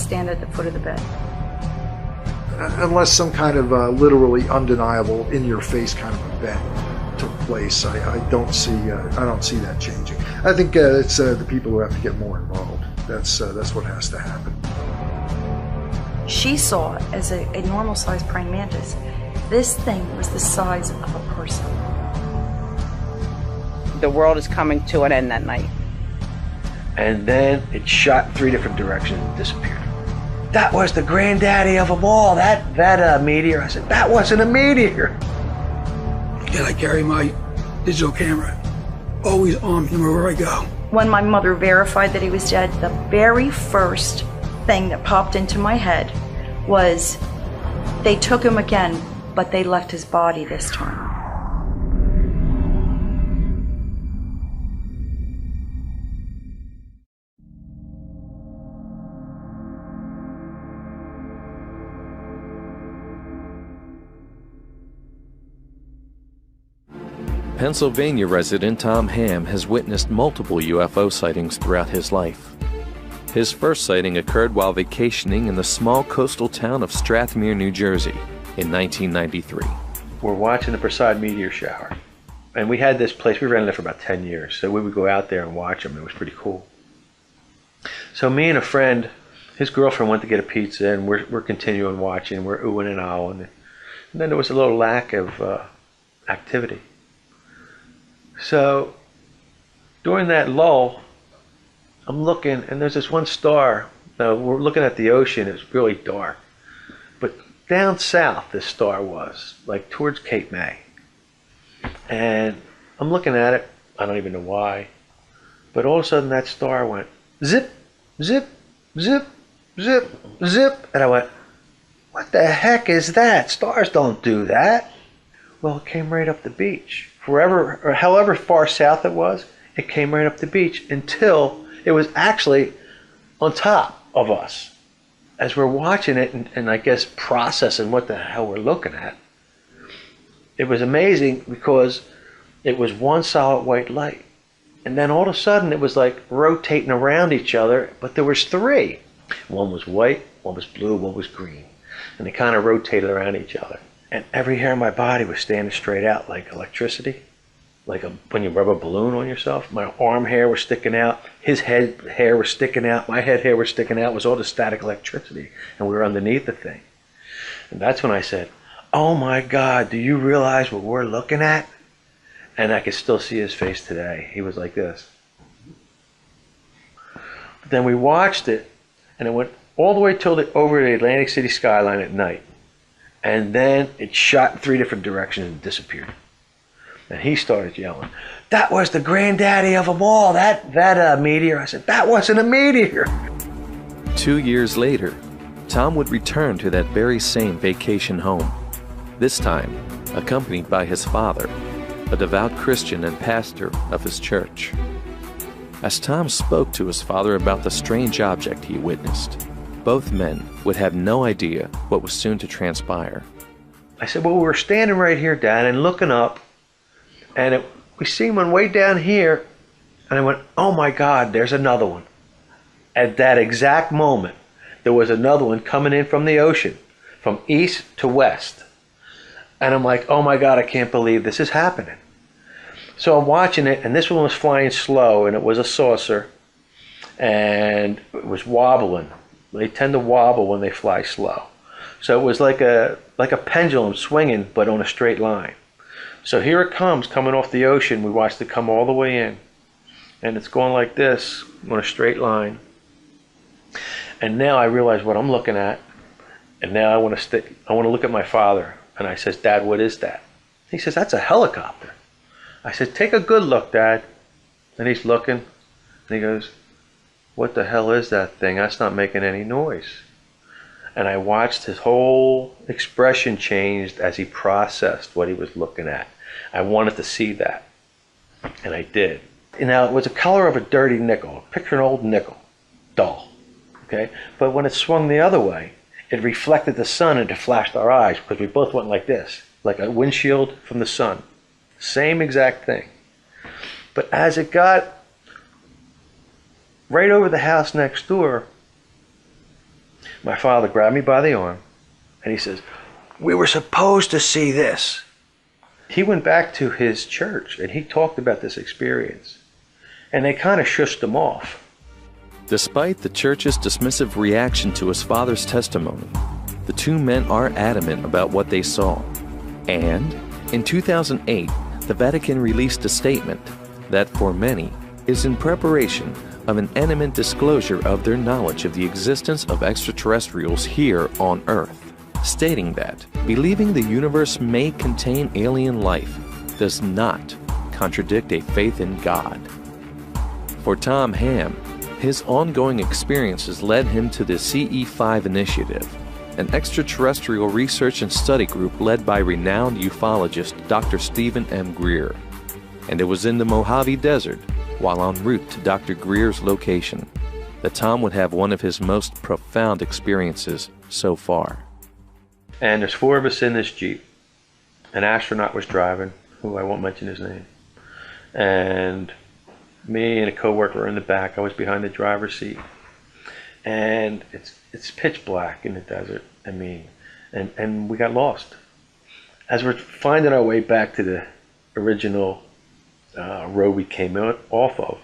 stand at the foot of the bed. Unless some kind of literally undeniable, in-your-face kind of event took place, I don't see that changing. I think it's the people who have to get more involved. That's what has to happen. She saw it as a normal-sized praying mantis. This thing was the size of a person. The world is coming to an end that night. And then it shot 3 different directions and disappeared. That was the granddaddy of them all, that meteor. I said, that wasn't a meteor. Yeah, I carry my digital camera always on me wherever I go. When my mother verified that he was dead, the very first thing that popped into my head was they took him again, but they left his body this time. Pennsylvania resident Tom Ham has witnessed multiple UFO sightings throughout his life. His first sighting occurred while vacationing in the small coastal town of Strathmere, New Jersey in 1993. We're watching the Perseid meteor shower. And we had this place, we rented it for about 10 years, so we would go out there and watch them. It was pretty cool. So me and a friend, his girlfriend went to get a pizza, and we're continuing watching, we're oohing and ahhing. And then there was a little lack of activity. So during that lull, I'm looking, and there's this one star. Now we're looking at the ocean, it's really dark. But down south, this star was, like towards Cape May. And I'm looking at it, I don't even know why. But all of a sudden that star went zip, zip, zip, zip, zip. And I went, what the heck is that? Stars don't do that. Well, it came right up the beach. Forever, or however far south it was, it came right up the beach until it was actually on top of us. As we're watching it and I guess processing what the hell we're looking at, it was amazing because it was one solid white light. And then all of a sudden it was like rotating around each other, but there was 3. One was white, one was blue, one was green. And they kind of rotated around each other. And every hair in my body was standing straight out like electricity, like when you rub a balloon on yourself. My arm hair was sticking out, his head hair was sticking out, my head hair was sticking out. It was all the static electricity, and we were underneath the thing. And that's when I said, oh my God, do you realize what we're looking at? And I could still see his face today. He was like this. But then we watched it, and it went all the way over the Atlantic City skyline at night. And then it shot in 3 different directions and disappeared. And he started yelling, that was the granddaddy of them all, that meteor. I said, that wasn't a meteor. 2 years later, Tom would return to that very same vacation home, this time accompanied by his father, a devout Christian and pastor of his church. As Tom spoke to his father about the strange object he witnessed, both men would have no idea what was soon to transpire. I said, well, we're standing right here, Dad, and looking up, and we seen one way down here, and I went, oh my God, there's another one. At that exact moment, there was another one coming in from the ocean, from east to west. And I'm like, oh my God, I can't believe this is happening. So I'm watching it, and this one was flying slow, and it was a saucer, and it was wobbling. They tend to wobble when they fly slow. So it was like a pendulum swinging, but on a straight line. So here it comes, coming off the ocean. We watched it come all the way in. And it's going like this, on a straight line. And now I realize what I'm looking at. And now I want to look at my father. And I says, Dad, what is that? He says, that's a helicopter. I said, take a good look, Dad. And he's looking. And he goes, what the hell is that thing? That's not making any noise. And I watched his whole expression change as he processed what he was looking at. I wanted to see that. And I did. And now it was the color of a dirty nickel. Picture an old nickel. Dull. Okay? But when it swung the other way, it reflected the sun and it flashed our eyes because we both went like this, like a windshield from the sun. Same exact thing. But as it got right over the house next door, My father grabbed me by the arm and he says, "We were supposed to see this." He went back to his church and he talked about this experience. And they kind of shushed him off. Despite the church's dismissive reaction to his father's testimony, the two men are adamant about what they saw. And in 2008, the Vatican released a statement that, for many, is in preparation of an imminent disclosure of their knowledge of the existence of extraterrestrials here on Earth, stating that believing the universe may contain alien life does not contradict a faith in God. For Tom Ham, his ongoing experiences led him to the CE5 initiative, an extraterrestrial research and study group led by renowned ufologist Dr. Stephen M. Greer. And it was in the Mojave Desert, while en route to Dr. Greer's location, that Tom would have one of his most profound experiences so far. And there's 4 of us in this Jeep. An astronaut was driving, who I won't mention his name. And me and a coworker were in the back. I was behind the driver's seat. And it's pitch black in the desert. I mean, and we got lost. As we're finding our way back to the original road we came off of,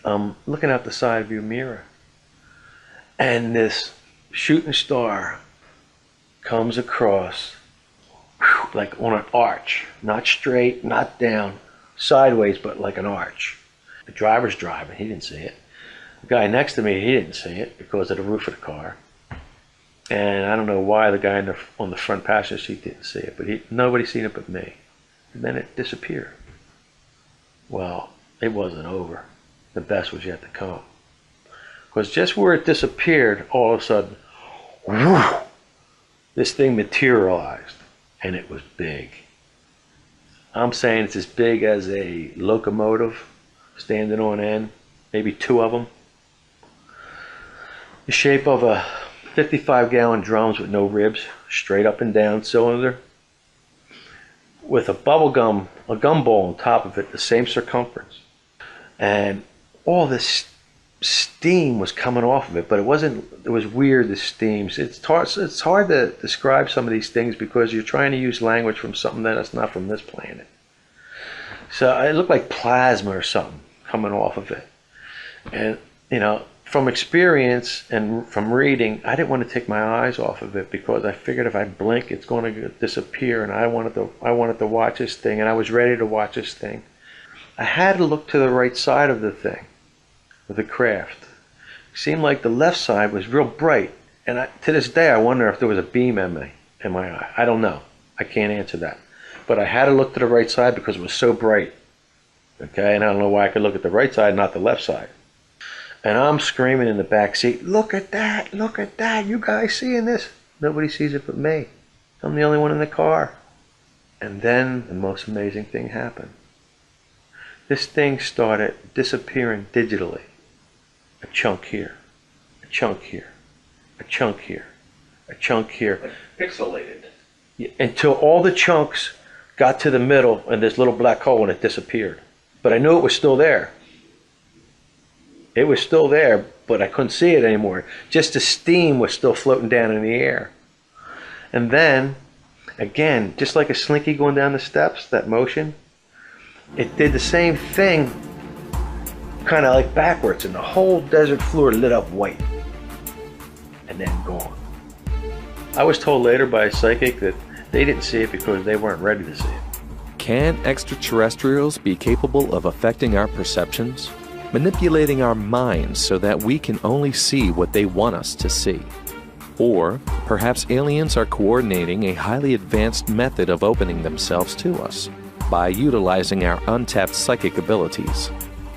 I'm looking out the side view mirror. And this shooting star comes across like on an arch, not straight, not down, sideways, but like an arch. The driver's driving, he didn't see it. The guy next to me, he didn't see it because of the roof of the car. And I don't know why the guy on the front passenger seat didn't see it, but nobody seen it but me. And then it disappeared. Well, it wasn't over. The best was yet to come. Because just where it disappeared, all of a sudden, whoo, this thing materialized, and it was big. I'm saying it's as big as a locomotive standing on end, maybe 2 of them. The shape of a 55-gallon drums with no ribs, straight up and down cylinder, with a gumball on top of it, the same circumference. And all this steam was coming off of it, but it was weird, the steams. It's hard to describe some of these things because you're trying to use language from something that's not from this planet. So it looked like plasma or something coming off of it. And, you know, from experience and from reading, I didn't want to take my eyes off of it because I figured if I blink, it's going to disappear, and I wanted to watch this thing, and I was ready to watch this thing. I had to look to the right side of the thing, of the craft. It seemed like the left side was real bright, and to this day I wonder if there was a beam in my eye. I don't know. I can't answer that. But I had to look to the right side because it was so bright. Okay, and I don't know why I could look at the right side, not the left side. And I'm screaming in the back seat, "Look at that, look at that, you guys seeing this?" Nobody sees it but me. I'm the only one in the car. And then the most amazing thing happened. This thing started disappearing digitally. A chunk here, a chunk here, a chunk here, a chunk here. Like pixelated. Until all the chunks got to the middle and this little black hole and it disappeared. But I knew it was still there. It was still there, but I couldn't see it anymore. Just the steam was still floating down in the air. And then, again, just like a slinky going down the steps, that motion, it did the same thing, kind of like backwards, and the whole desert floor lit up white. And then gone. I was told later by a psychic that they didn't see it because they weren't ready to see it. Can extraterrestrials be capable of affecting our perceptions, manipulating our minds so that we can only see what they want us to see? Or perhaps aliens are coordinating a highly advanced method of opening themselves to us by utilizing our untapped psychic abilities.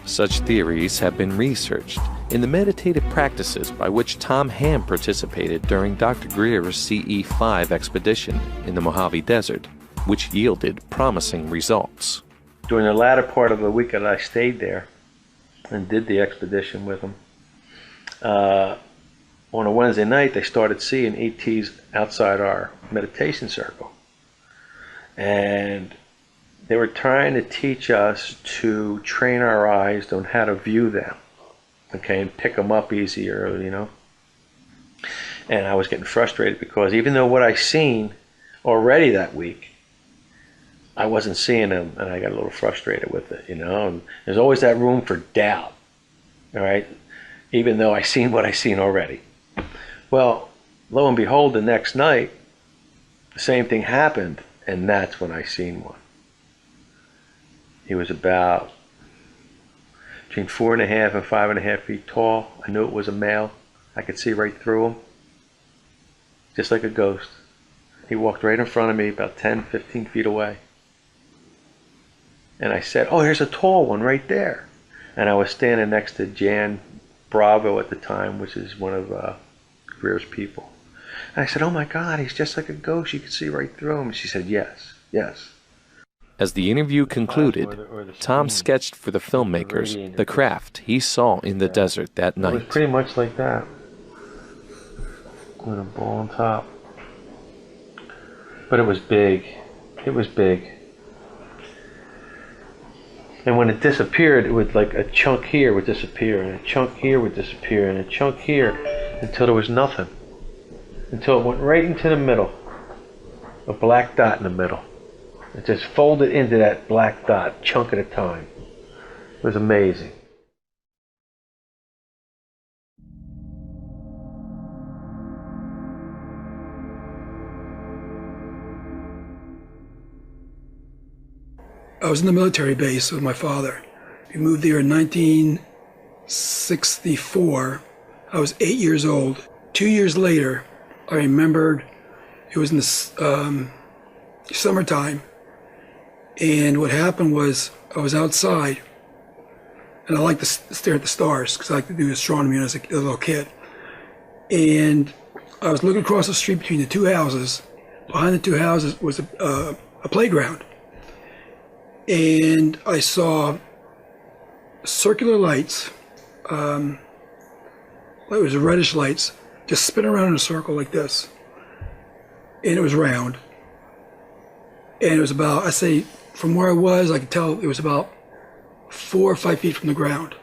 Such theories have been researched in the meditative practices by which Tom Ham participated during Dr. Greer's CE5 expedition in the Mojave Desert, which yielded promising results. During the latter part of the week that I stayed there and did the expedition with them, on a Wednesday night they started seeing ETs outside our meditation circle. And they were trying to teach us to train our eyes on how to view them, okay, and pick them up easier, you know. And I was getting frustrated because even though what I seen already that week, I wasn't seeing them, and I got a little frustrated with it, And there's always that room for doubt, all right? Even though I seen what I seen already. Well, lo and behold, the next night, the same thing happened, and that's when I seen one. He was about between 4.5 and 5.5 feet tall. I knew it was a male. I could see right through him, just like a ghost. He walked right in front of me, about 10, 15 feet away. And I said, oh, here's a tall one right there. And I was standing next to Jan Bravo at the time, which is one of Greer's people. And I said, oh my God, he's just like a ghost. You can see right through him. She said, yes, yes. As the interview concluded, Tom sketched for the filmmakers the craft he saw in the desert that night. It was pretty much like that, with a ball on top. But it was big. It was big. And when it disappeared, it would, like, a chunk here would disappear, and a chunk here would disappear, and a chunk here, until there was nothing. Until it went right into the middle. A black dot in the middle. It just folded into that black dot, chunk at a time. It was amazing. I was in the military base with my father. We moved there in 1964. I was 8 years old. 2 years later, I remembered it was in the summertime. And what happened was I was outside, and I like to stare at the stars because I like to do astronomy as a little kid. And I was looking across the street between the two houses. Behind the two houses was a playground. And I saw circular lights, it was reddish lights, just spin around in a circle like this. And it was round. And it was about, I say, from where I was, I could tell it was about 4 or 5 feet from the ground.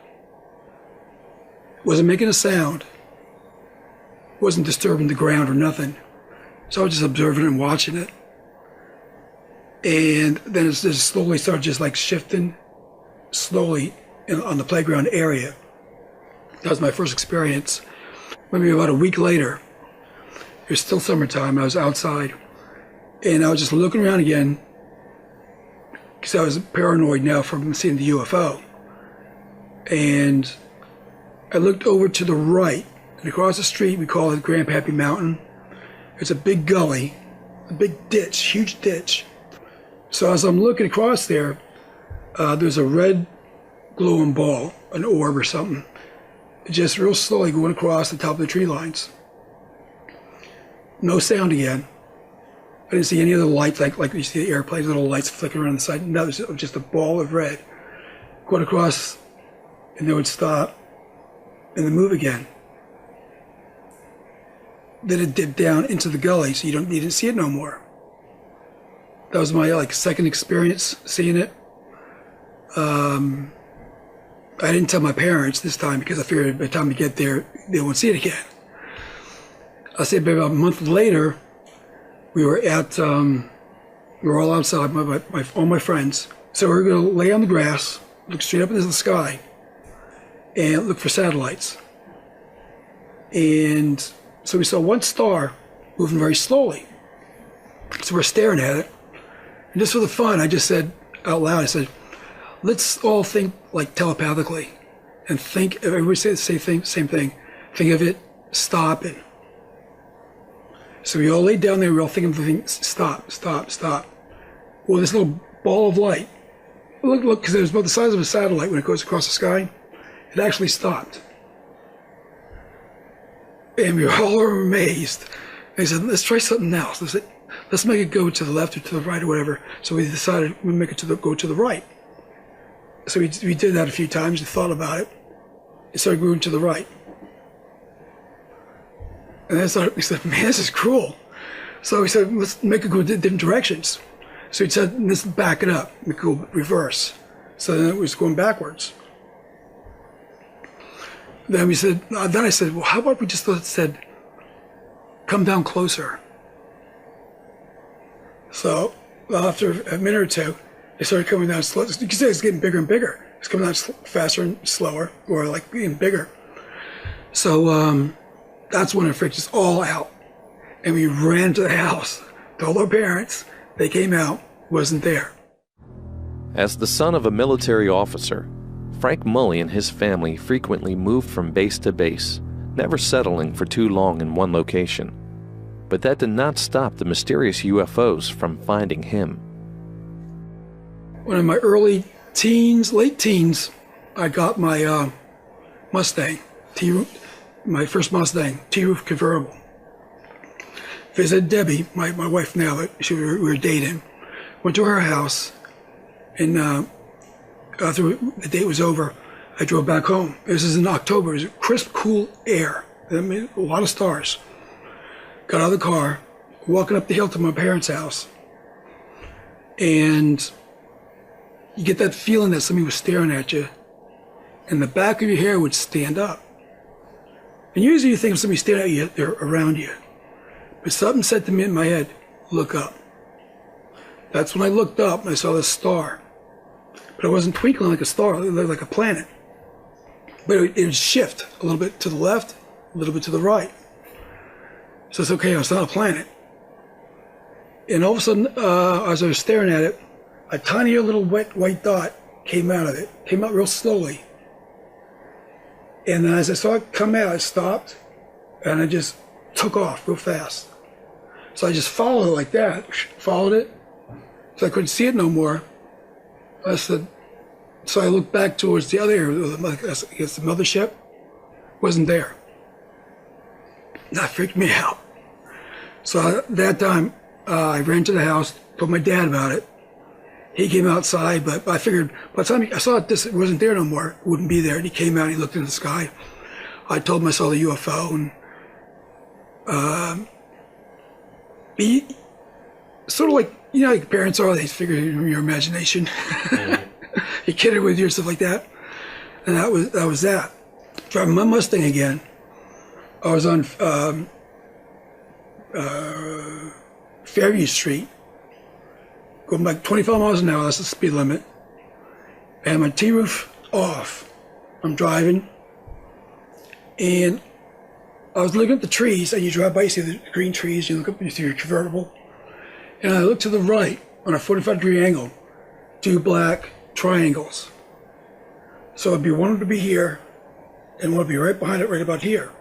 It wasn't making a sound. It wasn't disturbing the ground or nothing. So I was just observing and watching it. And then it just slowly started just like shifting slowly on the playground area. That was my first experience. Maybe about a week later, it was still summertime, I was outside, and I was just looking around again because I was paranoid now from seeing the UFO. And I looked over to the right, and across the street, we call it Grandpappy Mountain. It's a big gully, a big ditch, huge ditch. So as I'm looking across there, there's a red glowing ball, an orb or something, just real slowly going across the top of the tree lines. No sound again. I didn't see any of the lights, like you see the airplanes, little lights flickering around the side. No, it was just a ball of red going across, and they would stop and then move again. Then it dipped down into the gully, so you didn't see it no more. That was my second experience seeing it. I didn't tell my parents this time because I figured by the time we get there, they won't see it again. I say about a month later, we were all outside, all my friends. So we were going to lay on the grass, look straight up into the sky, and look for satellites. And so we saw one star moving very slowly. So we're staring at it. And just for the fun, I just said out loud, I said, let's all think like telepathically and think, everybody say the same thing, think of it stopping. So we all laid down there, we all thinking of the thing, stop, stop, stop. Well, this little ball of light, look, because it was about the size of a satellite when it goes across the sky, it actually stopped. And we were all amazed. And he said, let's try something else. Let's make it go to the left or to the right or whatever. So we decided we'd make it go to the right. So we did that a few times and thought about it. It started going to the right. And then we said, man, this is cruel. So we said, let's make it go different directions. So we said, let's back it up, make it go reverse. So then it was going backwards. Then I said, well, how about we just said, come down closer. So after a minute or two, it started coming down slow. You can say it's getting bigger and bigger. It's coming down faster and slower, or like being bigger. So that's when it freaked us all out. And we ran to the house, told our parents. They came out, wasn't there. As the son of a military officer, Frank Mully and his family frequently moved from base to base, never settling for too long in one location. But that did not stop the mysterious UFOs from finding him. When in my early teens, late teens, I got my Mustang, my first Mustang, T-roof convertible. Visited Debbie, my wife now, but we were dating. Went to her house, and after the date was over, I drove back home. This is in October. It was crisp, cool air. I mean, a lot of stars. Got out of the car, walking up the hill to my parents' house, and you get that feeling that somebody was staring at you, and the back of your hair would stand up. And usually you think if somebody's staring at you, they're around you. But something said to me in my head, look up. That's when I looked up and I saw this star. But it wasn't twinkling like a star, it looked like a planet. But it would shift a little bit to the left, a little bit to the right. So it's okay, it's not a planet. And all of a sudden, as I was staring at it, a tiny little wet white dot came out of it, came out real slowly. And then as I saw it come out, it stopped, and I just took off real fast. So I just followed it like that, followed it, so I couldn't see it no more. So I looked back towards the other area, I guess the mothership, wasn't there. That freaked me out. So at that time, I ran to the house, told my dad about it. He came outside, but I figured by the time I saw it wasn't there no more, it wouldn't be there. And he came out, he looked in the sky. I told him I saw the UFO, and he sort of like, you know, like parents are, they figure in your imagination. You kid it with you, stuff like that. And that was that. Driving my Mustang again, I was on Fairview Street, going like 25 miles an hour, that's the speed limit. And my T-roof off. I'm driving, and I was looking at the trees, and you drive by, you see the green trees, you look up, you see your convertible. And I look to the right on a 45-degree angle, 2 black triangles. So it'd be one to be here, and one would be right behind it, right about here.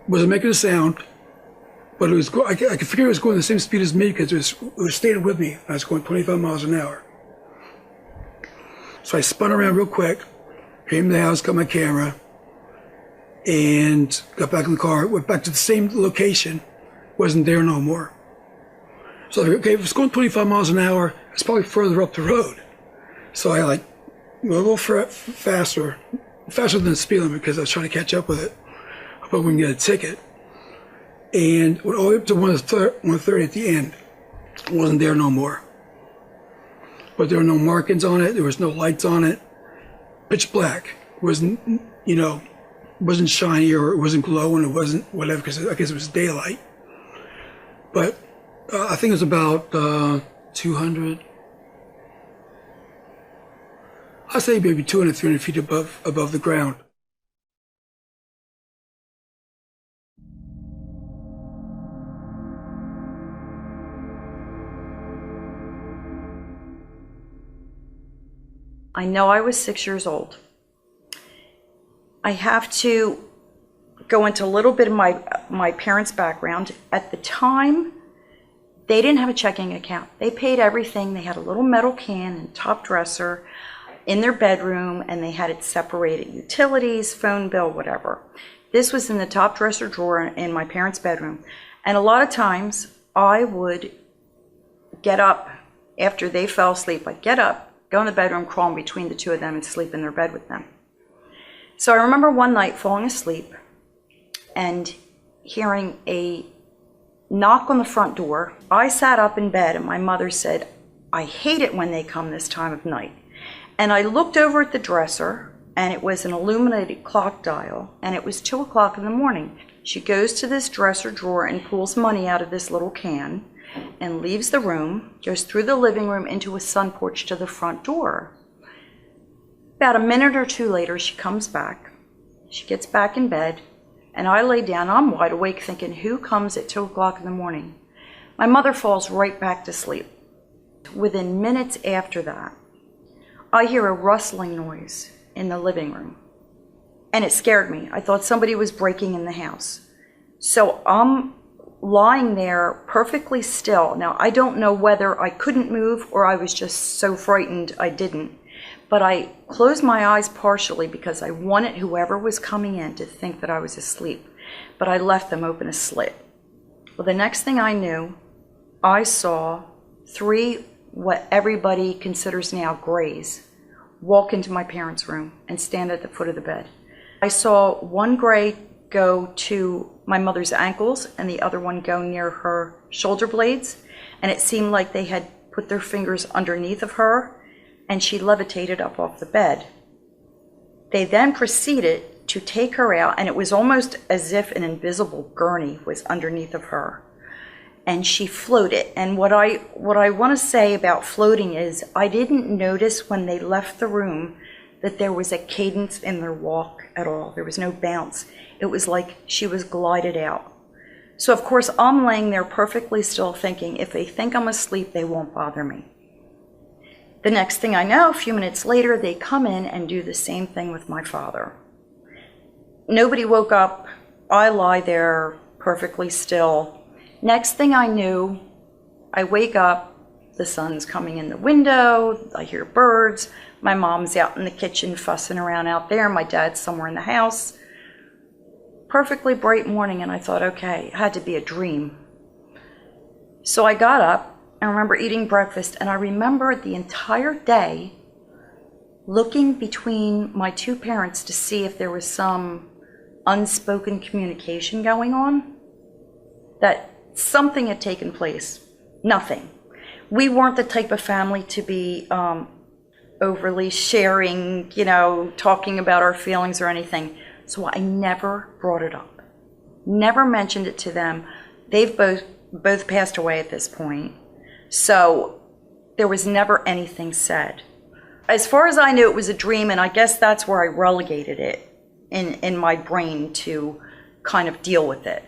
Wasn't making a sound, but it was. I could figure it was going the same speed as me because it was staying with me. I was going 25 miles an hour. So I spun around real quick, came to the house, got my camera, and got back in the car. Went back to the same location, wasn't there no more. So okay, if it's going 25 miles an hour, it's probably further up the road. So I like went a little faster than the speed limit because I was trying to catch up with it. I thought we can get a ticket. And went all the way up to 130 at the end. It wasn't there no more. But there were no markings on it. There was no lights on it. Pitch black. It wasn't, you know, wasn't shiny or it wasn't glowing. It wasn't whatever because I guess it was daylight. But I think it was about 200. I'd say maybe 200, 300 feet above the ground. I know I was 6 years old. I have to go into a little bit of my parents' background. At the time, they didn't have a checking account. They paid everything. They had a little metal can and top dresser in their bedroom, and they had it separated: utilities, phone bill, whatever. This was in the top dresser drawer in my parents' bedroom. And a lot of times, I would get up after they fell asleep. I'd get up, go in the bedroom, crawl in between the two of them, and sleep in their bed with them. So I remember one night falling asleep and hearing a knock on the front door. I sat up in bed, and my mother said, "I hate it when they come this time of night." And I looked over at the dresser, and it was an illuminated clock dial, and it was 2 o'clock in the morning. She goes to this dresser drawer and pulls money out of this little can and leaves the room, goes through the living room into a sun porch to the front door. About a minute or two later, she comes back. She gets back in bed, and I lay down. I'm wide awake thinking, who comes at 2 o'clock in the morning? My mother falls right back to sleep. Within minutes after that, I hear a rustling noise in the living room, and it scared me. I thought somebody was breaking in the house. So I'm lying there perfectly still. Now, I don't know whether I couldn't move or I was just so frightened I didn't. But I closed my eyes partially because I wanted whoever was coming in to think that I was asleep. But I left them open a slit. Well, the next thing I knew, I saw 3 what everybody considers now grays walk into my parents' room and stand at the foot of the bed. I saw one gray go to my mother's ankles and the other one go near her shoulder blades, and it seemed like they had put their fingers underneath of her and she levitated up off the bed. They then proceeded to take her out, and it was almost as if an invisible gurney was underneath of her, and she floated. And what I want to say about floating is I didn't notice when they left the room that there was a cadence in their walk at all. There was no bounce. It was like she was glided out. So of course I'm laying there perfectly still thinking, if they think I'm asleep, they won't bother me. The next thing I know, a few minutes later, they come in and do the same thing with my father. Nobody woke up. I lie there perfectly still. Next thing I knew, I wake up, the sun's coming in the window, I hear birds, my mom's out in the kitchen fussing around out there, my dad's somewhere in the house. Perfectly bright morning, and I thought, okay, it had to be a dream. So I got up. I remember eating breakfast, and I remember the entire day looking between my 2 parents to see if there was some unspoken communication going on, that something had taken place. Nothing. We weren't the type of family to be overly sharing, talking about our feelings or anything. So I never brought it up. Never mentioned it to them. They've both passed away at this point. So there was never anything said. As far as I knew, it was a dream, and I guess that's where I relegated it in my brain to kind of deal with it.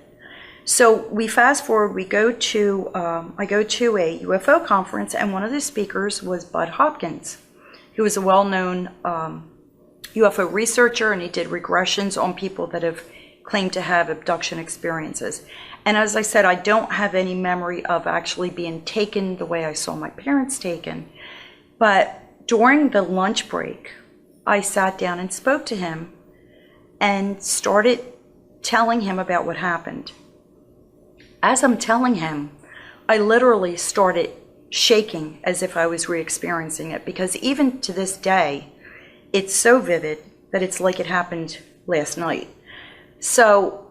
So we fast forward, I go to a UFO conference, and one of the speakers was Bud Hopkins, who was a well-known UFO researcher, and he did regressions on people that have claimed to have abduction experiences. And as I said, I don't have any memory of actually being taken the way I saw my parents taken. But during the lunch break, I sat down and spoke to him and started telling him about what happened. As I'm telling him, I literally started shaking as if I was re-experiencing it, because even to this day, it's so vivid that it's like it happened last night. So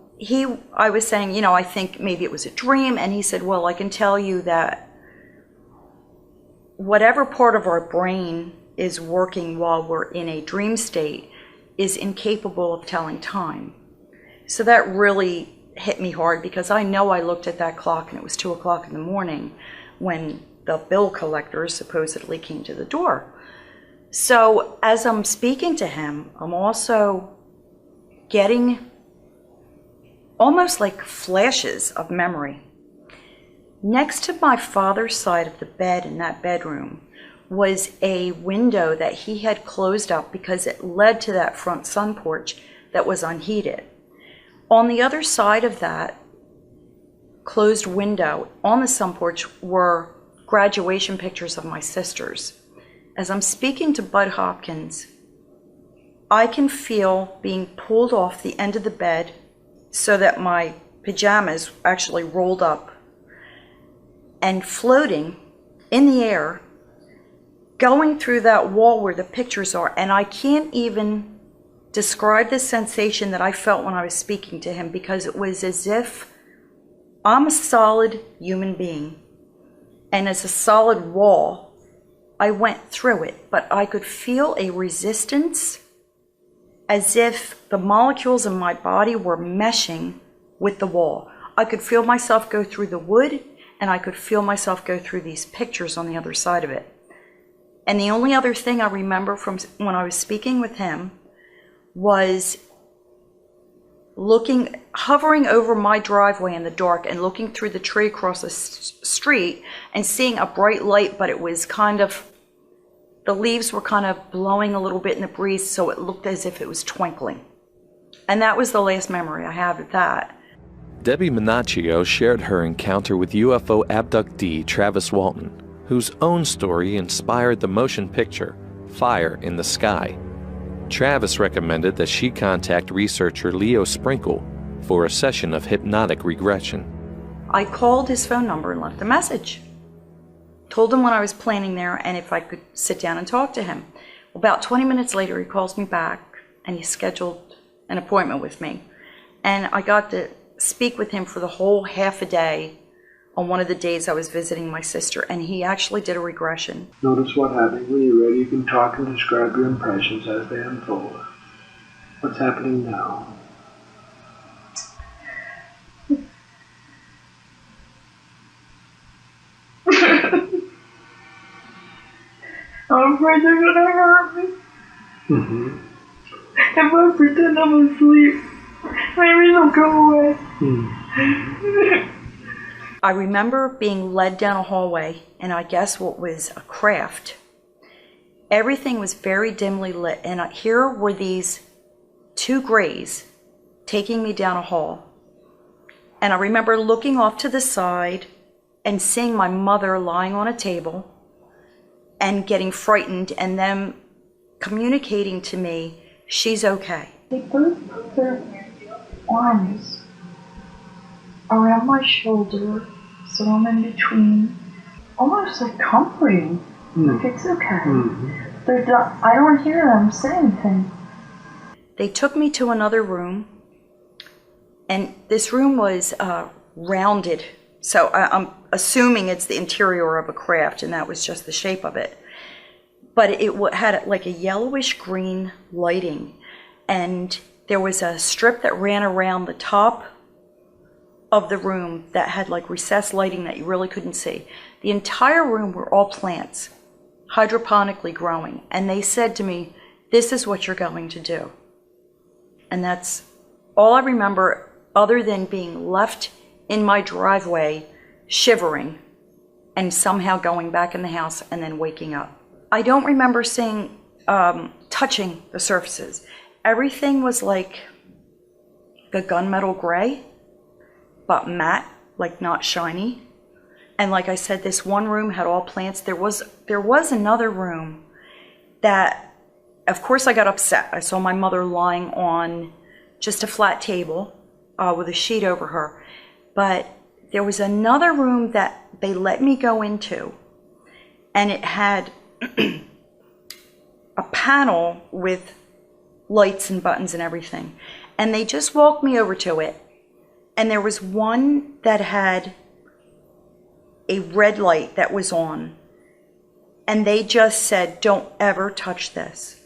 I was saying, I think maybe it was a dream, and he said, well, I can tell you that whatever part of our brain is working while we're in a dream state is incapable of telling time. So that really hit me hard, because I know I looked at that clock and it was 2 o'clock in the morning when the bill collectors supposedly came to the door. So as I'm speaking to him, I'm also getting almost like flashes of memory. Next to my father's side of the bed in that bedroom was a window that he had closed up because it led to that front sun porch that was unheated. On the other side of that closed window on the sun porch were graduation pictures of my sisters. As I'm speaking to Bud Hopkins, I can feel being pulled off the end of the bed so that my pajamas actually rolled up and floating in the air, going through that wall where the pictures are. And I can't even describe the sensation that I felt when I was speaking to him, because it was as if I'm a solid human being, and as a solid wall, I went through it, but I could feel a resistance as if the molecules in my body were meshing with the wall. I could feel myself go through the wood, and I could feel myself go through these pictures on the other side of it. And the only other thing I remember from when I was speaking with him was hovering over my driveway in the dark and looking through the tree across the street and seeing a bright light, but it was kind of, the leaves were kind of blowing a little bit in the breeze, so it looked as if it was twinkling. And that was the last memory I have of that. Debbie Minaccio shared her encounter with UFO abductee Travis Walton, whose own story inspired the motion picture Fire in the Sky. Travis recommended that she contact researcher Leo Sprinkle for a session of hypnotic regression. I called his phone number and left a message. Told him when I was planning there and if I could sit down and talk to him. About 20 minutes later, he calls me back and he scheduled an appointment with me. And I got to speak with him for the whole half a day on one of the days I was visiting my sister, and he actually did a regression. Notice what happened. When you're ready, you can talk and describe your impressions as they unfold. What's happening now? I'm afraid they're gonna hurt me. Mm-hmm. If I pretend I'm asleep, maybe they'll go away. Mm-hmm. I remember being led down a hallway, and I guess what was a craft. Everything was very dimly lit, and here were these two grays taking me down a hall. And I remember looking off to the side and seeing my mother lying on a table and getting frightened, and them communicating to me, she's okay. They both put their arms around my shoulder, so I'm in between, almost like comforting. Like, it's okay. I don't hear them say anything. They took me to another room, and this room was rounded, so I'm assuming it's the interior of a craft, and that was just the shape of it. But it had like a yellowish green lighting, and there was a strip that ran around the top of the room that had like recessed lighting that you really couldn't see. The entire room were all plants, hydroponically growing, and they said to me, this is what you're going to do. And that's all I remember, other than being left in my driveway shivering and somehow going back in the house and then waking up. I don't remember seeing, touching the surfaces. Everything was like a gunmetal gray, but matte, like not shiny. And like I said, this one room had all plants. There was another room that, of course I got upset. I saw my mother lying on just a flat table with a sheet over her. But there was another room that they let me go into, and it had a panel with lights and buttons and everything. And they just walked me over to it. And there was one that had a red light that was on. And they just said, don't ever touch this.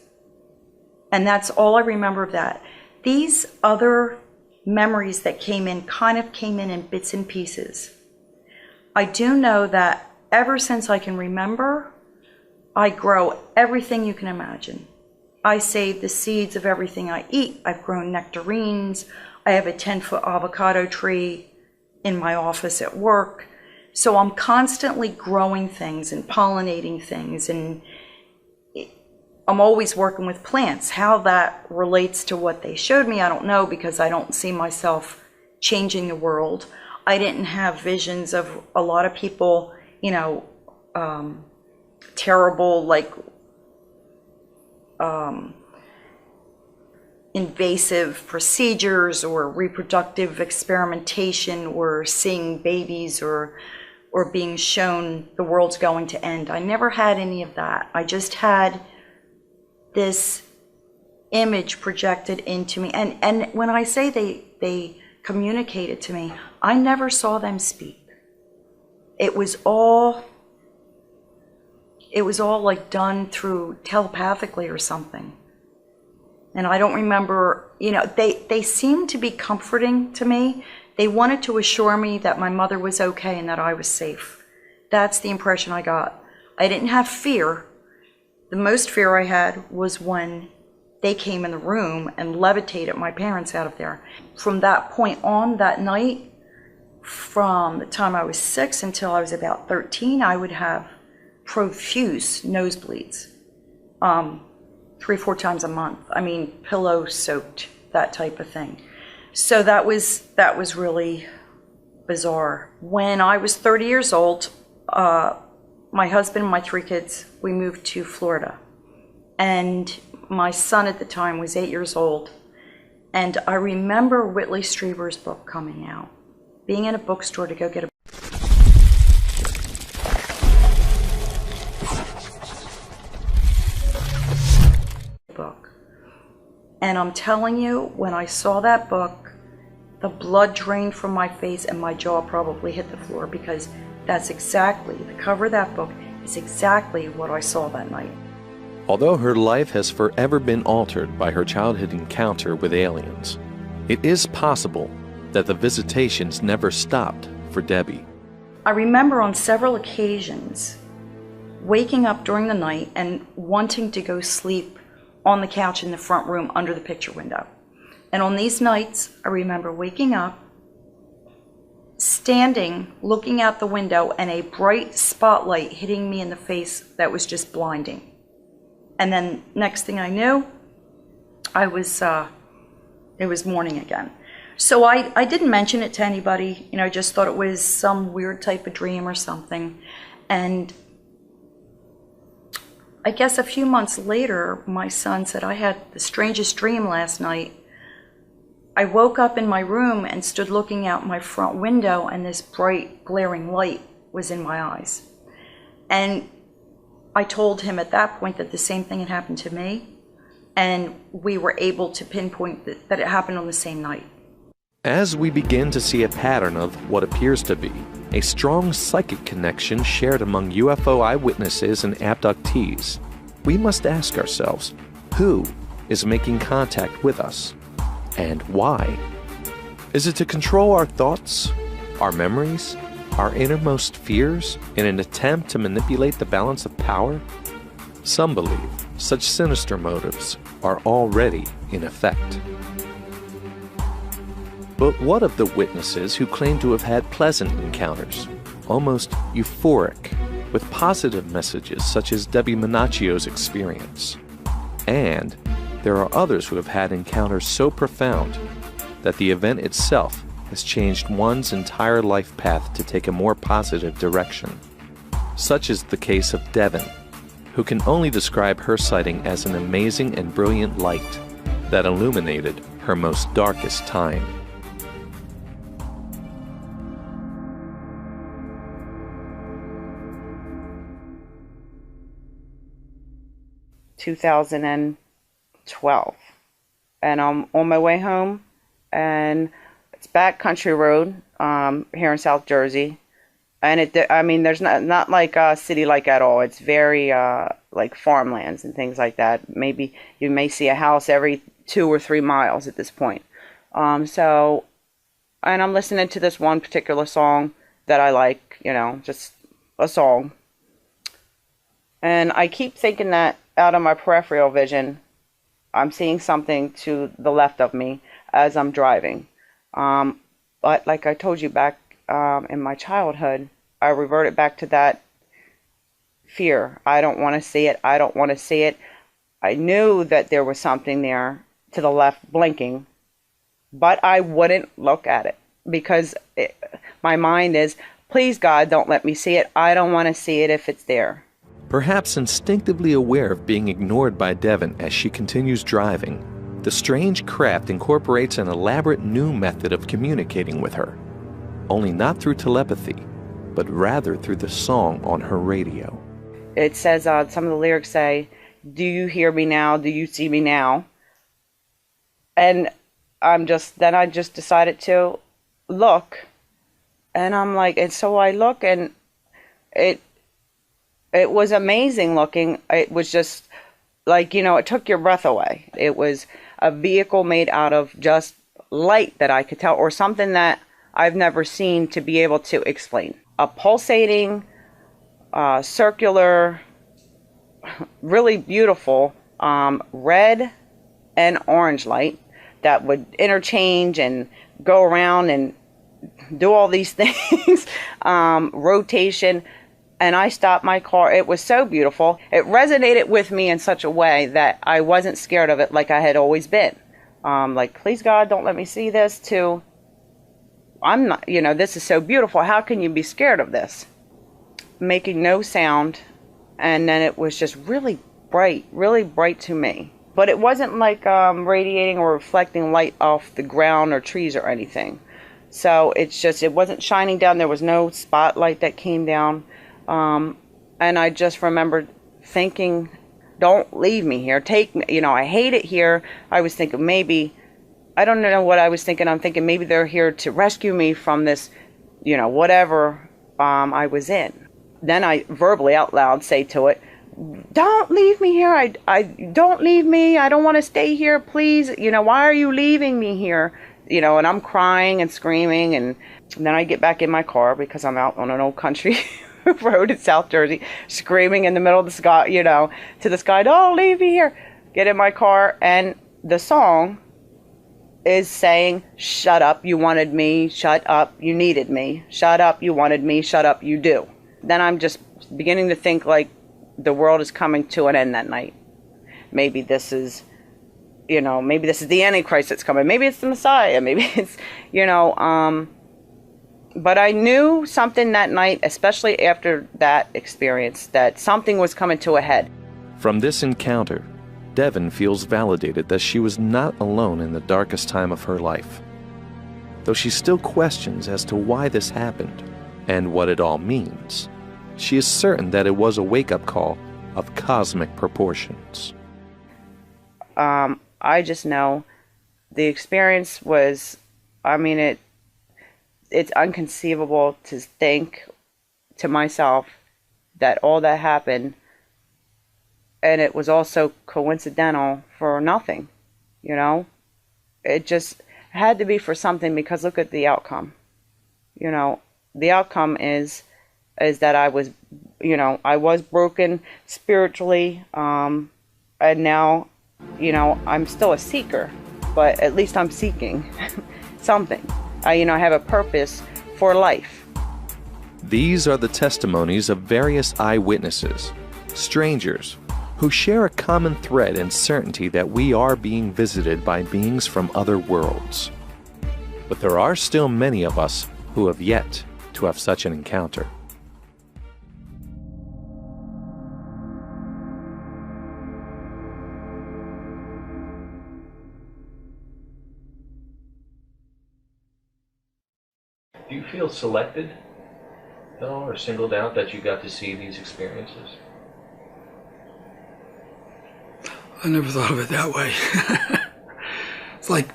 And that's all I remember of that. These other memories that came in kind of came in bits and pieces. I do know that ever since I can remember, I grow everything you can imagine. I save the seeds of everything I eat. I've grown nectarines. I have a 10-foot avocado tree in my office at work. So I'm constantly growing things and pollinating things, and I'm always working with plants. How that relates to what they showed me, I don't know, because I don't see myself changing the world. I didn't have visions of a lot of people, you know, terrible, like, invasive procedures or reproductive experimentation or seeing babies or being shown the world's going to end. I never had any of that. I just had this image projected into me. And when I say they communicated to me, I never saw them speak. It was all like done through telepathically or something. And I don't remember, you know, they seemed to be comforting to me. They wanted to assure me that my mother was okay and that I was safe. That's the impression I got. I didn't have fear. The most fear I had was when they came in the room and levitated my parents out of there. From that point on, that night, from the time I was 6 until I was about 13, I would have profuse nosebleeds, 3 or 4 times a month. I mean, pillow soaked, that type of thing. So that was really bizarre. When I was 30 years old, my husband and my 3 kids, we moved to Florida. And my son at the time was 8 years old. And I remember Whitley Strieber's book coming out, being in a bookstore to go get a book. And I'm telling you, when I saw that book, the blood drained from my face and my jaw probably hit the floor, because that's exactly, the cover of that book is exactly what I saw that night. Although her life has forever been altered by her childhood encounter with aliens, it is possible that the visitations never stopped for Debbie. I remember on several occasions waking up during the night and wanting to go sleep on the couch in the front room under the picture window. And on these nights, I remember waking up, standing, looking out the window, and a bright spotlight hitting me in the face that was just blinding. And then next thing I knew, it was morning again. So I didn't mention it to anybody, I just thought it was some weird type of dream or something. And I guess a few months later, my son said, I had the strangest dream last night. I woke up in my room and stood looking out my front window, and this bright, glaring light was in my eyes. And I told him at that point that the same thing had happened to me, and we were able to pinpoint that it happened on the same night. As we begin to see a pattern of what appears to be a strong psychic connection shared among UFO eyewitnesses and abductees, we must ask ourselves, who is making contact with us, and why? Is it to control our thoughts, our memories, our innermost fears in an attempt to manipulate the balance of power? Some believe such sinister motives are already in effect. But what of the witnesses who claim to have had pleasant encounters, almost euphoric, with positive messages such as Debbie Menaccio's experience? And there are others who have had encounters so profound that the event itself has changed one's entire life path to take a more positive direction. Such is the case of Devin, who can only describe her sighting as an amazing and brilliant light that illuminated her most darkest time. ...2012, and I'm on my way home, and it's back country road here in South Jersey, and there's not like a city like at all. It's very like farmlands and things like that. Maybe you may see a house every 2 or 3 miles at this point. And I'm listening to this one particular song that I like, just a song, and I keep thinking that out of my peripheral vision, I'm seeing something to the left of me as I'm driving. But like I told you, back in my childhood, I reverted back to that fear. I don't want to see it. I don't want to see it. I knew that there was something there to the left blinking, but I wouldn't look at it because my mind is, please God, don't let me see it. I don't want to see it if it's there. Perhaps instinctively aware of being ignored by Devin as she continues driving, the strange craft incorporates an elaborate new method of communicating with her, only not through telepathy, but rather through the song on her radio. It says, some of the lyrics say, "Do you hear me now? Do you see me now?" And I just decided to look, and I'm like, and so I look, and it was amazing looking. It was just like, it took your breath away. It was a vehicle made out of just light that I could tell, or something that I've never seen to be able to explain. A pulsating, circular, really beautiful red and orange light that would interchange and go around and do all these things, rotation. And I stopped my car. It was so beautiful. It resonated with me in such a way that I wasn't scared of it like I had always been. Like, please God, don't let me see this, to, I'm not, this is so beautiful. How can you be scared of this? Making no sound. And then it was just really bright to me. But it wasn't like radiating or reflecting light off the ground or trees or anything. So it's just, it wasn't shining down. There was no spotlight that came down. And I just remembered thinking, don't leave me here. Take me, I hate it here. I was thinking maybe, I don't know what I was thinking. I'm thinking maybe they're here to rescue me from this, whatever I was in. Then I verbally out loud say to it, don't leave me here. I don't leave me. I don't want to stay here. Please. Why are you leaving me here? And I'm crying and screaming. And then I get back in my car because I'm out on an old country road in South Jersey, screaming in the middle of the sky, to the sky, don't leave me here. Get in my car, and the song is saying, shut up, you wanted me, shut up, you needed me, shut up, you wanted me, shut up, you do. Then I'm just beginning to think like the world is coming to an end that night. Maybe this is, maybe this is the Antichrist that's coming. Maybe it's the Messiah. Maybe it's, but I knew something that night, especially after that experience, that something was coming to a head. From this encounter, Devon feels validated that she was not alone in the darkest time of her life. Though she still questions as to why this happened and what it all means, she is certain that it was a wake-up call of cosmic proportions. I just know the experience was, it's inconceivable to think to myself that all that happened, and it was also coincidental for nothing, It just had to be for something, because look at the outcome. The outcome is that I was, I was broken spiritually, and now, I'm still a seeker, but at least I'm seeking something. I have a purpose for life. These are the testimonies of various eyewitnesses, strangers, who share a common thread and certainty that we are being visited by beings from other worlds. But there are still many of us who have yet to have such an encounter. Do you feel selected at all, or singled out that you got to see these experiences? I never thought of it that way. It's like,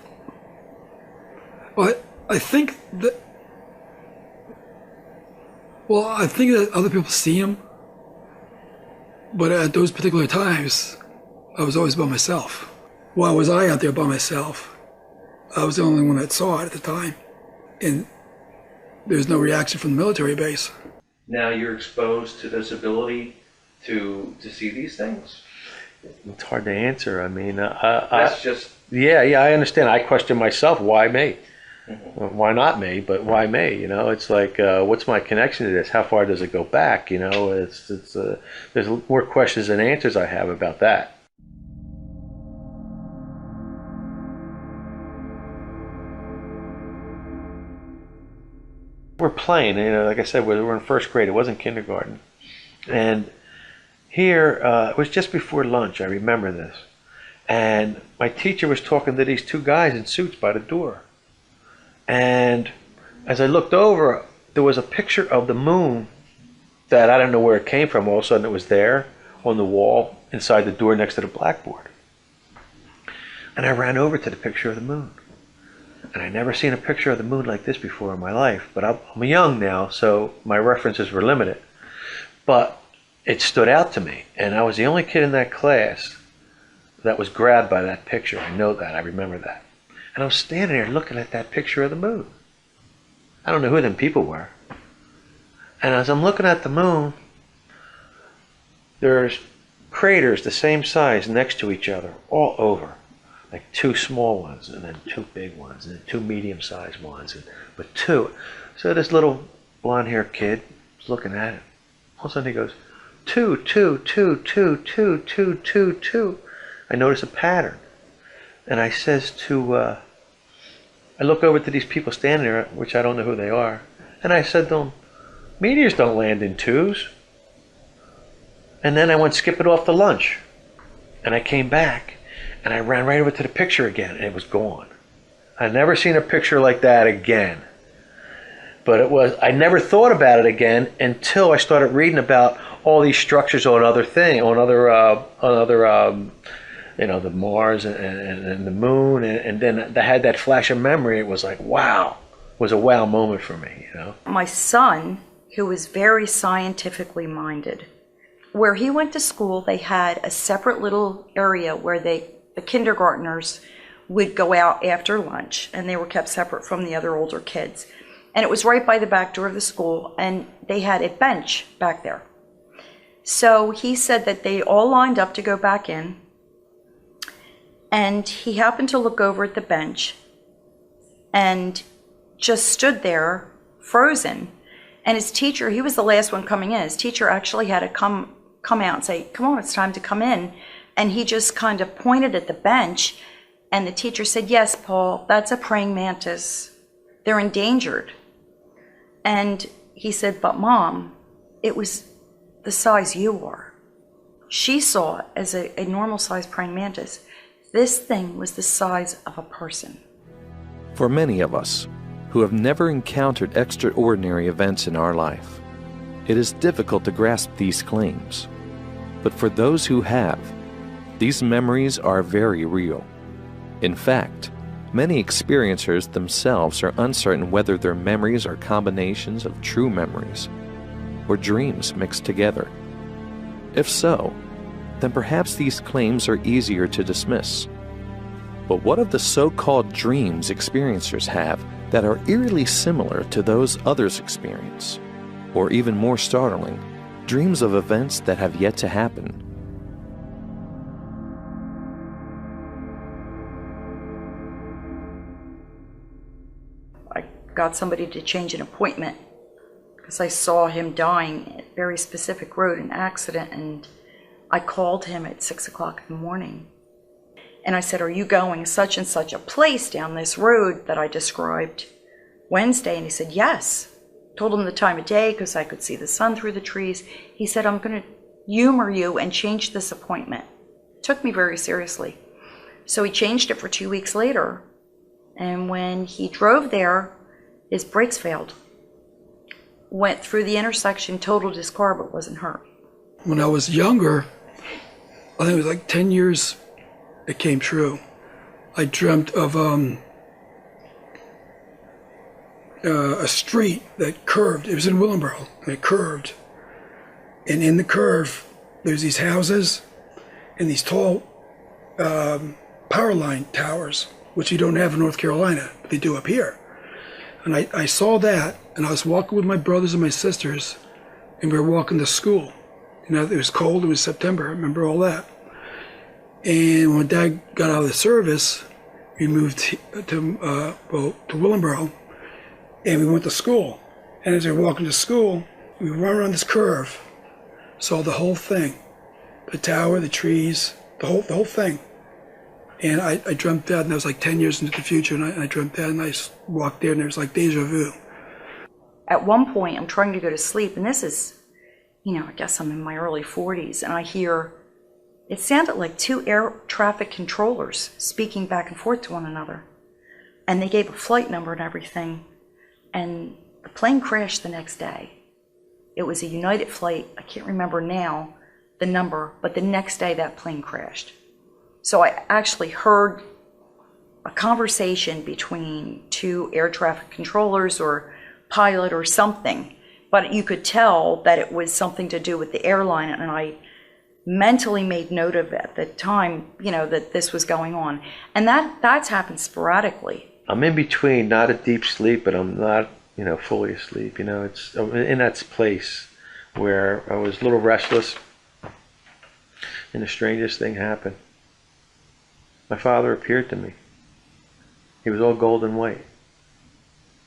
well, I think that other people see them, but at those particular times, I was always by myself. Why was I out there by myself? I was the only one that saw it at the time, and there's no reaction from the military base. Now you're exposed to this ability to see these things? It's hard to answer. That's just... Yeah, I understand. I question myself, why me? Mm-hmm. Well, why not me, but why me? It's like, what's my connection to this? How far does it go back? There's more questions than answers I have about that. We're playing, like I said, we're in first grade. It wasn't kindergarten. And here, it was just before lunch, I remember this. And my teacher was talking to these two guys in suits by the door. And as I looked over, there was a picture of the moon that I don't know where it came from. All of a sudden it was there on the wall inside the door next to the blackboard. And I ran over to the picture of the moon. And I never seen a picture of the moon like this before in my life. But I'm young now, so my references were limited. But it stood out to me. And I was the only kid in that class that was grabbed by that picture. I know that. I remember that. And I was standing there looking at that picture of the moon. I don't know who them people were. And as I'm looking at the moon, there's craters the same size next to each other all over. Like 2 small ones, and then 2 big ones, and then 2 medium-sized ones, but 2. So this little blonde-haired kid is looking at it. All of a sudden he goes, 2, 2, 2, 2, 2, 2, 2, 2. I notice a pattern. And I says to, I look over to these people standing there, which I don't know who they are, and I said to them, meteors don't land in 2s. And then I went skipping off to lunch. And I came back, and I ran right over to the picture again, and it was gone. I'd never seen a picture like that again. But I never thought about it again until I started reading about all these structures on other the Mars and the moon, and then I had that flash of memory. It was like, wow. It was a wow moment for me, My son, who was very scientifically minded, where he went to school, they had a separate little area where the kindergartners would go out after lunch, and they were kept separate from the other older kids. And it was right by the back door of the school, and they had a bench back there. So he said that they all lined up to go back in, and he happened to look over at the bench and just stood there frozen. And his teacher, he was the last one coming in, his teacher actually had to come out and say, come on, it's time to come in. And he just kind of pointed at the bench, and the teacher said, yes, Paul, that's a praying mantis. They're endangered. And he said, but Mom, it was the size you are. She saw it as a normal-sized praying mantis. This thing was the size of a person. For many of us who have never encountered extraordinary events in our life, it is difficult to grasp these claims. But for those who have, these memories are very real. In fact, many experiencers themselves are uncertain whether their memories are combinations of true memories or dreams mixed together. If so, then perhaps these claims are easier to dismiss. But what of the so-called dreams experiencers have that are eerily similar to those others experience? Or even more startling, dreams of events that have yet to happen. I got somebody to change an appointment because I saw him dying at a very specific road, an accident, and I called him at 6 o'clock in the morning. And I said, are you going such and such a place down this road that I described Wednesday? And he said, yes. Told him the time of day because I could see the sun through the trees. He said, I'm going to humor you and change this appointment. Took me very seriously. So he changed it for 2 weeks later. And when he drove there, his brakes failed. Went through the intersection, totaled his car, but wasn't hurt. When I was younger, I think it was like 10 years, it came true. I dreamt of a street that curved. It was in Willingboro, and it curved. And in the curve, there's these houses and these tall power line towers, which you don't have in North Carolina, but they do up here. And I saw that, and I was walking with my brothers and my sisters, and we were walking to school. You know, it was cold, it was September, I remember all that. And when Dad got out of the service, we moved to Willingboro, and we went to school. And as we were walking to school, we ran around this curve, saw the whole thing, the tower, the trees, the whole thing. And I dreamt that, and that was like 10 years into the future, and I dreamt that, and I walked there, and it was like deja vu. At one point, I'm trying to go to sleep, and this is, I guess I'm in my early 40s, and I hear, it sounded like 2 air traffic controllers speaking back and forth to one another. And they gave a flight number and everything, and the plane crashed the next day. It was a United flight, I can't remember now the number, but the next day that plane crashed. So I actually heard a conversation between 2 air traffic controllers or pilot or something, but you could tell that it was something to do with the airline, and I mentally made note of it at the time, that this was going on. And that's happened sporadically. I'm in between, not a deep sleep, but I'm not fully asleep. It's in that place where I was a little restless, and the strangest thing happened. My father appeared to me. He was all gold and white.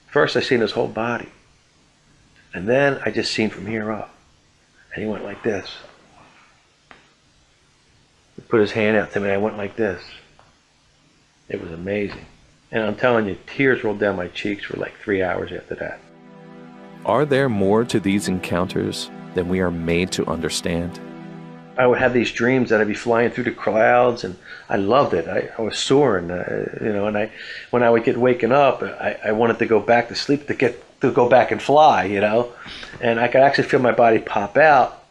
First, I seen his whole body, and then I just seen from here up, and he went like this. He put his hand out to me, and I went like this. It was amazing. And I'm telling you, tears rolled down my cheeks for like 3 hours after that. Are there more to these encounters than we are made to understand? I would have these dreams that I'd be flying through the clouds, and I loved it. I was soaring, and when I would get waken up, I wanted to go back to sleep to go back and fly, and I could actually feel my body pop out,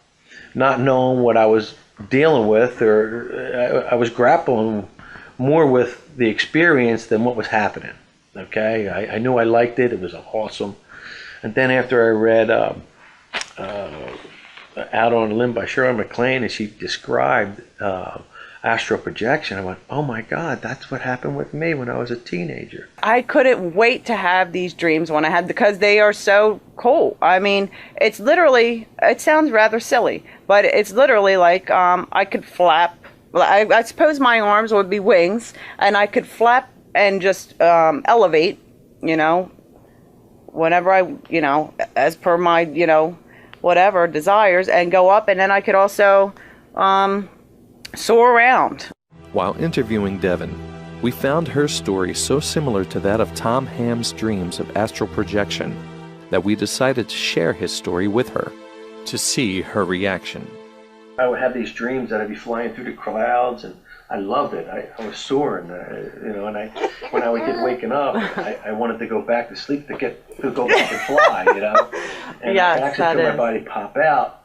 not knowing what I was dealing with, or I was grappling more with the experience than what was happening. Okay, I knew I liked it. It was awesome. And then after I read Out on a Limb by Shirley MacLaine, and she described astral projection, I went, oh my God, that's what happened with me when I was a teenager. I couldn't wait to have these dreams when I had, because they are so cool. I mean, it's literally, it sounds rather silly, but it's literally like I could flap. I suppose my arms would be wings, and I could flap and just elevate, whenever I, as per my, whatever desires, and go up, and then I could also soar around. While interviewing Devon, we found her story so similar to that of Tom Ham's dreams of astral projection that we decided to share his story with her to see her reaction. I would have these dreams that I'd be flying through the clouds, and I loved it. I was soaring, and when I would get waken up, I wanted to go back to sleep to go back and fly, and I could actually feel my body pop out,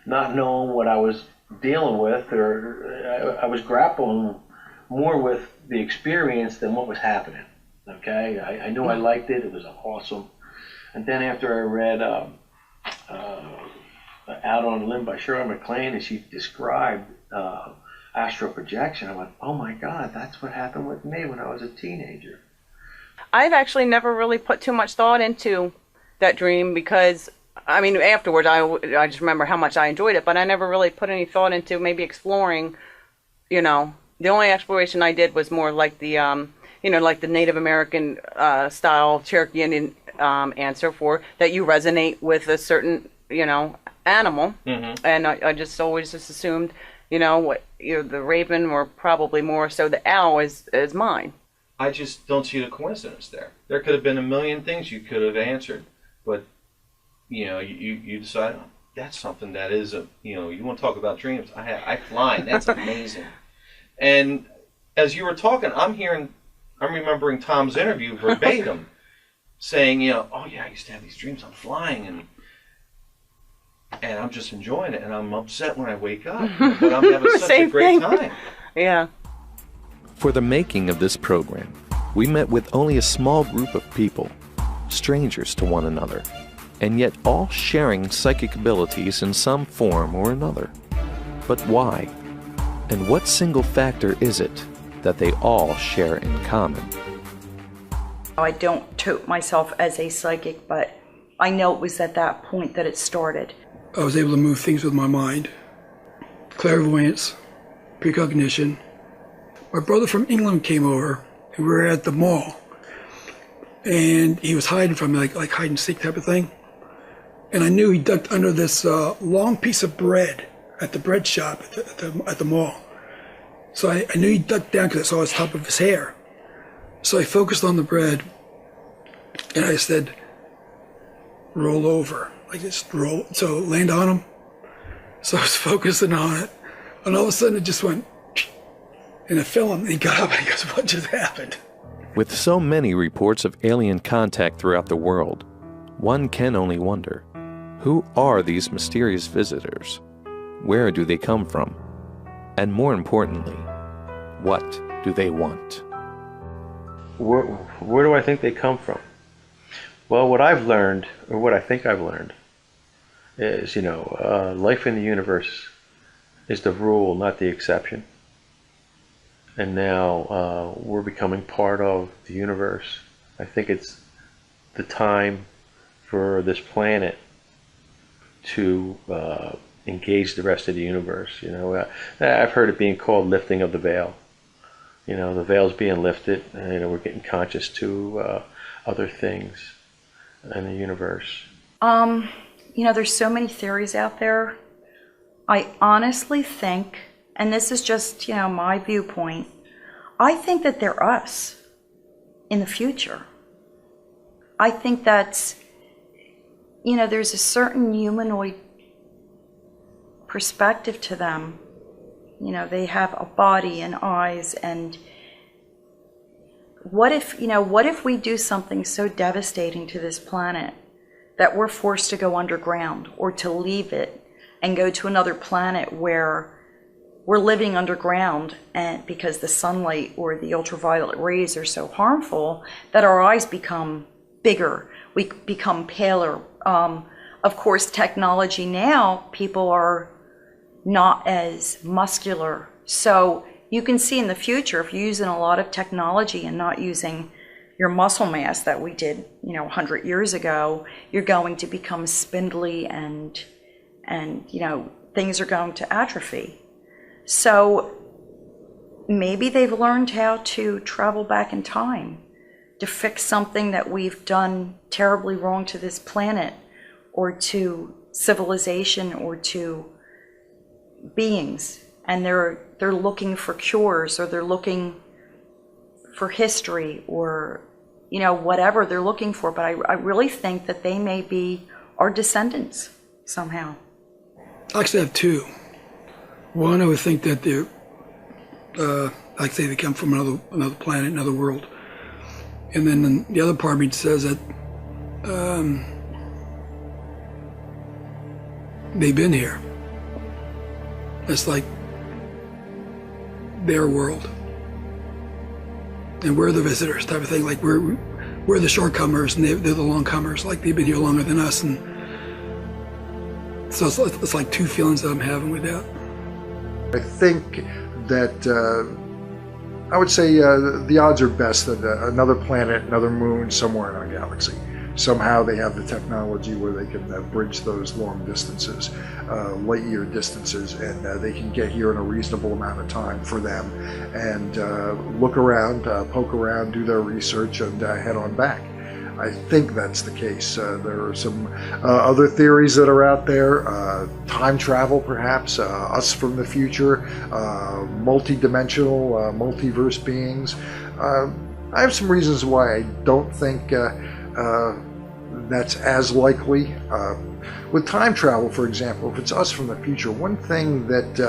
not knowing what I was dealing with, or I was grappling more with the experience than what was happening. Okay, I knew I liked it. It was awesome. And then after I read Out on a Limb by Shirley MacLaine, and she described astral projection, I went, oh my God, that's what happened with me when I was a teenager. I've actually never really put too much thought into that dream, because I mean, afterwards I just remember how much I enjoyed it, but I never really put any thought into maybe exploring. The only exploration I did was more like the like the Native American style Cherokee Indian answer for that you resonate with a certain animal. Mm-hmm. And I just always assumed the raven, or probably more so the owl, is mine. I just don't see the coincidence there. There could have been a million things you could have answered, but you decide, oh, that's something that is you want to talk about dreams. I fly. That's amazing. And as you were talking, I'm remembering Tom's interview verbatim, saying, oh yeah, I used to have these dreams. I'm flying, and I'm just enjoying it, and I'm upset when I wake up, but I'm having such a great time. Yeah. For the making of this program, we met with only a small group of people, strangers to one another, and yet all sharing psychic abilities in some form or another. But why? And what single factor is it that they all share in common? I don't tote myself as a psychic, but I know it was at that point that it started. I was able to move things with my mind. Clairvoyance, precognition. My brother from England came over, and we were at the mall. And he was hiding from me, like hide and seek type of thing. And I knew he ducked under this long piece of bread at the bread shop at the mall. So I knew he ducked down because I saw the top of his hair. So I focused on the bread, and I said, roll over. Like just roll, so land on him. So I was focusing on it, and all of a sudden it just went, and it fell on me. He got up and he goes, what just happened? With so many reports of alien contact throughout the world, one can only wonder, who are these mysterious visitors? Where do they come from? And more importantly, what do they want? Where do I think they come from? Well, what I've learned, or what I think I've learned, is, life in the universe is the rule, not the exception. And now we're becoming part of the universe. I think it's the time for this planet to engage the rest of the universe. I've heard it being called lifting of the veil. The veil's being lifted, and we're getting conscious to other things in the universe. There's so many theories out there. I honestly think, and this is just, my viewpoint, I think that they're us in the future. I think that's, there's a certain humanoid perspective to them. They have a body and eyes, and what if we do something so devastating to this planet that we're forced to go underground or to leave it and go to another planet where we're living underground, and because the sunlight or the ultraviolet rays are so harmful that our eyes become bigger, we become paler. Of course, technology now, people are not as muscular. So you can see in the future, if you're using a lot of technology and not using your muscle mass that we did, 100 years ago, you're going to become spindly and things are going to atrophy. So maybe they've learned how to travel back in time to fix something that we've done terribly wrong to this planet or to civilization or to beings, and they're looking for cures, or they're looking for history, or whatever they're looking for. But I really think that they may be our descendants somehow. I actually have two. One, I would think that they're, like say they come from another planet, another world. And then the other part of me says that they've been here. It's like their world. And we're the visitors type of thing. Like we're the shortcomers and they're the longcomers. Like they've been here longer than us. And so it's like two feelings that I'm having with that. I think that I would say the odds are best that another planet, another moon, somewhere in our galaxy. Somehow they have the technology where they can bridge those long distances, light year distances, and they can get here in a reasonable amount of time for them and look around, poke around, do their research, and head on back. I think that's the case. There are some other theories that are out there. Time travel, perhaps, us from the future, multi-dimensional, multiverse beings. I have some reasons why I don't think that's as likely. With time travel, for example, if it's us from the future, one thing that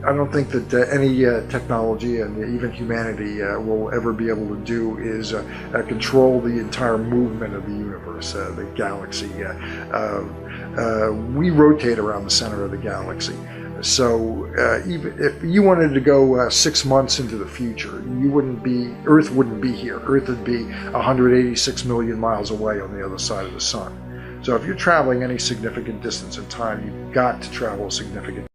I don't think that any technology and even humanity will ever be able to do is control the entire movement of the universe, the galaxy. We rotate around the center of the galaxy. So even if you wanted to go 6 months into the future, Earth wouldn't be here. Earth would be 186 million miles away on the other side of the sun. So if you're traveling any significant distance in time, you've got to travel a significant